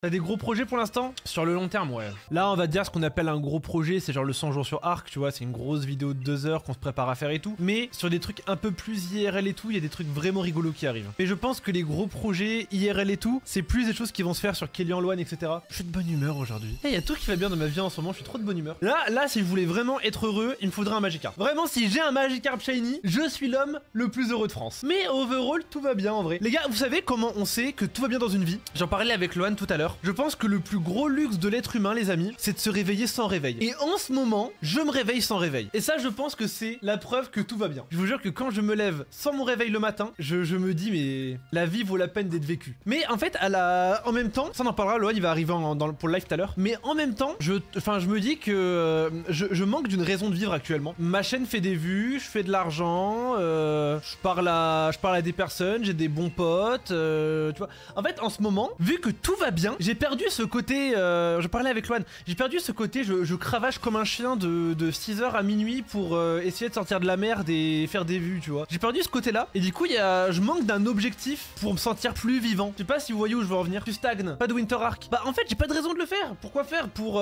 T'as des gros projets pour l'instant? Sur le long terme, ouais. Là, on va dire ce qu'on appelle un gros projet, c'est genre le 100 jours sur Arc, tu vois, c'est une grosse vidéo de 2 heures qu'on se prépare à faire et tout. Mais sur des trucs un peu plus IRL et tout, il y a des trucs vraiment rigolos qui arrivent. Mais je pense que les gros projets IRL et tout, c'est plus des choses qui vont se faire sur Kellyanne, etc. Je suis de bonne humeur aujourd'hui. Il y a tout qui va bien dans ma vie en ce moment, je suis trop de bonne humeur. Là, si je voulais vraiment être heureux, il me faudrait un Magikarp. Vraiment, si j'ai un Magikarp Shiny, je suis l'homme le plus heureux de France. Mais overall, tout va bien en vrai. Les gars, vous savez comment on sait que tout va bien dans une vie? J'en parlais avec Lohan tout à l'heure. Je pense que le plus gros luxe de l'être humain, les amis, c'est de se réveiller sans réveil. Et en ce moment, je me réveille sans réveil. Et ça, je pense que c'est la preuve que tout va bien. Je vous jure que quand je me lève sans mon réveil le matin, je me dis, mais la vie vaut la peine d'être vécue. Mais en fait, en même temps, ça on en parlera, Lohan, il va arriver pour le live tout à l'heure. Mais en même temps, je me dis que je manque d'une raison de vivre actuellement. Ma chaîne fait des vues, je fais de l'argent, je parle à des personnes, j'ai des bons potes, tu vois. En fait, en ce moment, vu que tout va bien, j'ai perdu ce côté, je parlais avec Lohan, j'ai perdu ce côté, je cravache comme un chien de 6h à minuit pour essayer de sortir de la merde et faire des vues, tu vois. J'ai perdu ce côté-là, et du coup, je manque d'un objectif pour me sentir plus vivant. Je sais pas si vous voyez où je veux en venir. Tu stagnes, pas de Winter Arc. Bah en fait, j'ai pas de raison de le faire. Pourquoi faire pour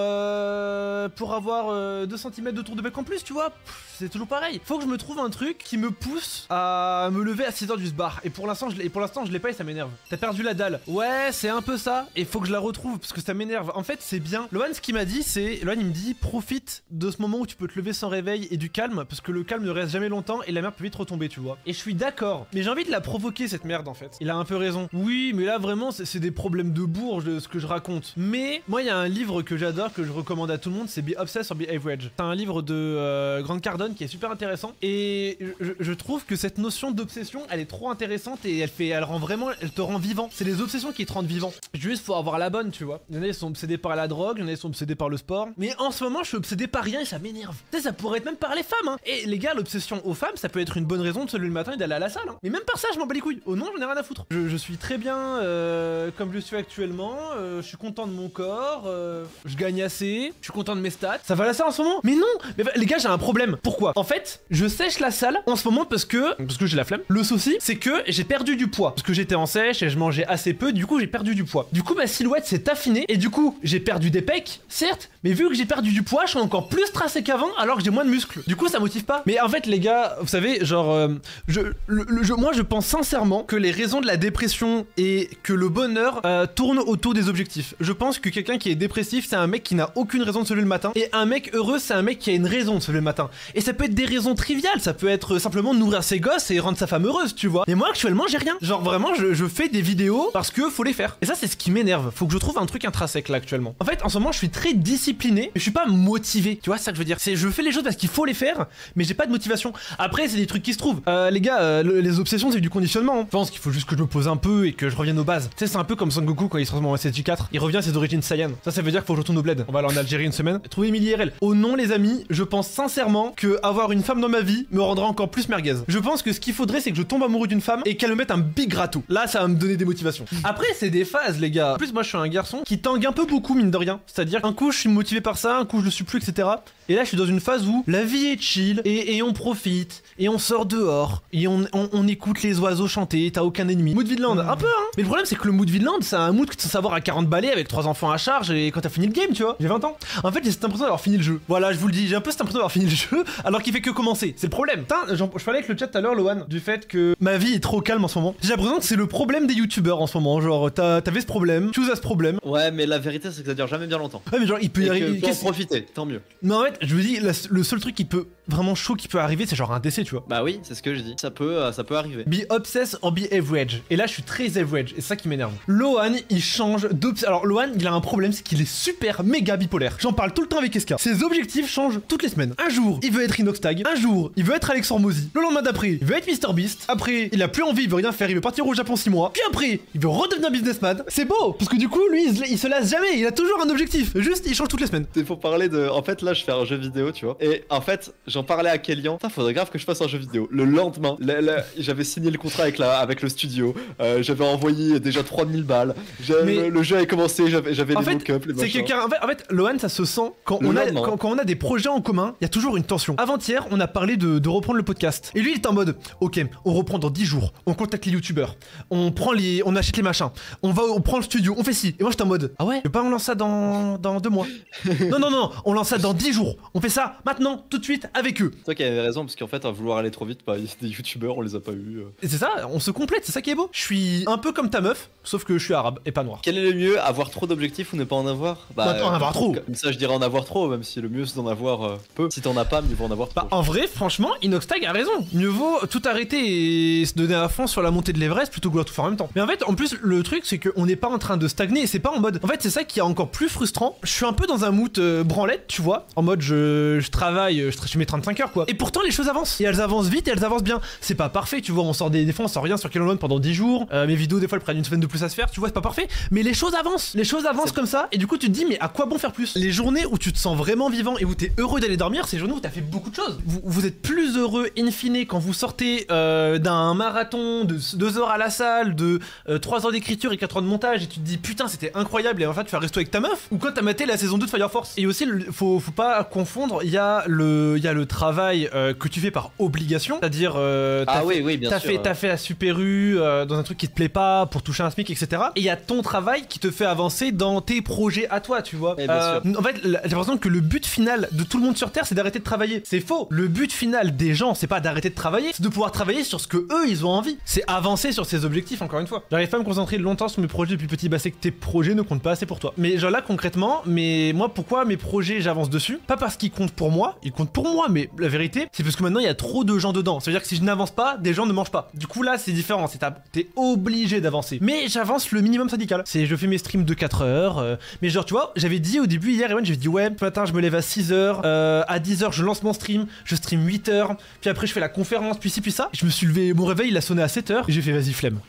avoir 2 cm de tour de bec en plus, tu vois. C'est toujours pareil. Faut que je me trouve un truc qui me pousse à me lever à 6h du sbar. Et pour l'instant, je l'ai pas et ça m'énerve. T'as perdu la dalle. Ouais, c'est un peu ça. Et faut que je la retrouve parce que ça m'énerve. En fait, c'est bien. Lohan, ce qu'il m'a dit, Lohan, il me dit, profite de ce moment où tu peux te lever sans réveil et du calme parce que le calme ne reste jamais longtemps et la merde peut vite retomber, tu vois. Et je suis d'accord. Mais j'ai envie de la provoquer, cette merde, en fait. Il a un peu raison. Oui, mais là, vraiment, c'est des problèmes de bourge, ce que je raconte. Mais moi, il y a un livre que j'adore, que je recommande à tout le monde, c'est Be Obsessed or Be Average. C'est un livre de Grant Cardone qui est super intéressant. Et je trouve que cette notion d'obsession, elle est trop intéressante et elle te rend vivant. C'est les obsessions qui te rendent vivant. Juste, faut avoir la bonne, tu vois. Il y en a, ils sont obsédés par la drogue, il y en a, ils sont obsédés par le sport. Mais en ce moment, je suis obsédé par rien et ça m'énerve. Tu sais, ça pourrait être même par les femmes, hein. Et les gars, l'obsession aux femmes, ça peut être une bonne raison de se lever le matin et d'aller à la salle, hein. Mais même par ça, je m'en bats les couilles. Oh non, j'en ai rien à foutre. Je suis très bien comme je suis actuellement. Je suis content de mon corps. Je gagne assez. Je suis content de mes stats. Ça va la salle en ce moment? Mais non. Mais les gars, j'ai un problème. Pourquoi? En fait, je sèche la salle en ce moment parce que j'ai la flemme. Le souci, c'est que j'ai perdu du poids. Parce que j'étais en sèche et je mangeais assez peu. Du coup, j'ai perdu du poids. Du coup, ma silhouette s'est affinée. Et du coup, j'ai perdu des pecs, certes. Mais vu que j'ai perdu du poids, je suis encore plus tracé qu'avant alors que j'ai moins de muscles. Du coup, ça motive pas. Mais en fait, les gars, vous savez, genre, moi, je pense sincèrement que les raisons de la dépression et que le bonheur tournent autour des objectifs. Je pense que quelqu'un qui est dépressif, c'est un mec qui n'a aucune raison de se lever le matin. Et un mec heureux, c'est un mec qui a une raison de se lever le matin. Et ça peut être des raisons triviales. Ça peut être simplement nourrir ses gosses et rendre sa femme heureuse, tu vois. Mais moi, actuellement, j'ai rien. Genre, vraiment, je fais des vidéos parce que faut les faire. Et ça, c'est ce qui m'énerve. Faut que je trouve un truc intrinsèque là actuellement. En fait, en ce moment, je suis très discipliné, mais je suis pas motivé. Tu vois, c'est ça que je veux dire. C'est je fais les choses parce qu'il faut les faire, mais j'ai pas de motivation. Après, c'est des trucs qui se trouvent. Les gars, les obsessions, c'est du conditionnement, hein. Je pense qu'il faut juste que je me pose un peu et que je revienne aux bases. Tu sais, c'est un peu comme Son Goku quand il se transforme en SSJ4. Il revient à ses origines Saiyan. Ça veut dire qu'il faut que je retourne au bled. On va aller en Algérie une semaine. Trouver Emily IRL. Oh non, les amis, je pense sincèrement que avoir une femme dans ma vie me rendra encore plus merguez. Je pense que ce qu'il faudrait, c'est que je tombe amoureux d'une femme et qu'elle me mette un big râteau. Là, ça va me donner des motivations. Après, c'est des phases, les gars. En plus, moi, je suis un garçon qui tangue un peu beaucoup, mine de rien. C'est-à-dire, un coup, je suis motivé par ça, un coup, je le suis plus, etc. Et là, je suis dans une phase où la vie est chill et on profite et on sort dehors et on écoute les oiseaux chanter. T'as aucun ennemi. Mood Vinland, un peu, hein. Mais le problème, c'est que le Mood Vinland, c'est un mood que tu sais savoir à 40 balais avec 3 enfants à charge et quand t'as fini le game, tu vois. J'ai 20 ans. En fait, j'ai cette impression d'avoir fini le jeu. Voilà, je vous le dis, j'ai un peu cette impression d'avoir fini le jeu alors qu'il fait que commencer. C'est le problème. Putain, je parlais avec le chat tout à l'heure, Lohan, du fait que ma vie est trop calme en ce moment. J'ai l'impression que c'est le problème des youtubeurs en ce moment. Genre, t'avais ce problème, tu as ce problème. Ouais, mais la vérité, c'est que ça dure jamais bien longtemps. Ouais, mais genre, il peut y arriver. Faut en profiter, tant mieux. Mais en fait, je vous dis, le seul truc qui peut vraiment chaud qui peut arriver, c'est genre un décès, tu vois. Bah oui, c'est ce que je dis. Ça peut arriver. Be obsessed or be average. Et là, je suis très average. Et c'est ça qui m'énerve. Lohan, il change d'obsession. Alors, Lohan, il a un problème, c'est qu'il est super méga bipolaire. J'en parle tout le temps avec Eska. Ses objectifs changent toutes les semaines. Un jour, il veut être Inoxtag. Un jour, il veut être Alex Hormozy. Le lendemain d'après, il veut être MrBeast. Après, il a plus envie, il veut rien faire. Il veut partir au Japon 6 mois. Puis après, il veut redevenir businessman. C'est beau, parce que du coup, lui, il se lasse jamais. Il a toujours un objectif. Juste, il change toutes les semaines. Il faut parler de. En fait, là, je jeu vidéo, tu vois. Et en fait, j'en parlais à Kélian, putain, faudrait grave que je fasse un jeu vidéo. Le lendemain, j'avais signé le contrat avec le studio, j'avais envoyé déjà 3000 balles, le jeu avait commencé, j'avais les mock-ups, les machins. En fait, Lohan, ça se sent quand on a des projets en commun, il y a toujours une tension. Avant-hier, on a parlé de reprendre le podcast. Et lui, il est en mode, ok, on reprend dans 10 jours, on contacte les youtubeurs, on achète les machins, on prend le studio, on fait ci. Et moi, j'étais en mode, ah ouais, on lance ça dans 2 mois. non, on lance ça dans 10 jours. On fait ça maintenant, tout de suite, avec eux. C'est toi qui avais raison, parce qu'en fait, à vouloir aller trop vite, des youtubeurs, on les a pas eu. Et c'est ça, on se complète, c'est ça qui est beau. Je suis un peu comme ta meuf, sauf que je suis arabe et pas noir. Quel est le mieux, avoir trop d'objectifs ou ne pas en avoir? En avoir trop. Comme ça, je dirais en avoir trop, même si le mieux c'est d'en avoir peu. Si t'en as pas, mieux vaut en avoir trop. En vrai, franchement, Inoxtag a raison. Mieux vaut tout arrêter et se donner à fond sur la montée de l'Everest plutôt que vouloir tout faire en même temps. Mais en fait, en plus, le truc, c'est qu'on n'est pas en train de stagner et c'est pas en mode. En fait, c'est ça qui est encore plus frustrant. Je suis un peu dans un mood branlette, tu vois. En mode, je travaille, je mets 35 heures, quoi. Et pourtant, les choses avancent. Et elles avancent vite et elles avancent bien. C'est pas parfait, tu vois. On sort des fois, on sort rien sur Kelowna pendant 10 jours. Mes vidéos, des fois, elles prennent une semaine de plus à se faire. Tu vois, c'est pas parfait. Mais les choses avancent. Les choses avancent comme ça. Et du coup, tu te dis, mais à quoi bon faire plus? Les journées où tu te sens vraiment vivant et où t'es heureux d'aller dormir, c'est les journées où t'as fait beaucoup de choses. Vous êtes plus heureux, in fine, quand vous sortez d'un marathon de 2 heures à la salle, de 3 heures d'écriture et 4 heures de montage, et tu te dis, putain, c'était incroyable, et en fait, tu vas resto avec ta meuf. Ou quand t'as maté la saison 2 de Fire Force. Et aussi, faut pas confondre, il y a le travail que tu fais par obligation, c'est-à-dire, t'as fait la Super U dans un truc qui te plaît pas pour toucher un SMIC, etc. Et il y a ton travail qui te fait avancer dans tes projets à toi, tu vois. En fait, j'ai l'impression que le but final de tout le monde sur Terre, c'est d'arrêter de travailler. C'est faux. Le but final des gens, c'est pas d'arrêter de travailler, c'est de pouvoir travailler sur ce que eux, ils ont envie. C'est avancer sur ses objectifs, encore une fois. J'arrive pas à me concentrer longtemps sur mes projets depuis petit, bah c'est que tes projets ne comptent pas assez pour toi. Mais genre là, concrètement, moi, pourquoi mes projets, j'avance dessus? Pas parce qu'ils comptent pour moi, ils comptent pour moi, mais la vérité, c'est parce que maintenant, il y a trop de gens dedans. Ça veut dire que si je n'avance pas, des gens ne mangent pas. Du coup, là, c'est différent, t'es obligé d'avancer. Mais j'avance le minimum syndical. Je fais mes streams de 4 heures, mais genre, tu vois, j'avais dit au début hier, Ewan, j'avais dit ouais, ce matin, je me lève à 6 heures, à 10 heures, je lance mon stream, je stream 8 heures, puis après, je fais la conférence, puis ci, puis ça. Je me suis levé, mon réveil, il a sonné à 7 heures, et j'ai fait vas-y, flemme.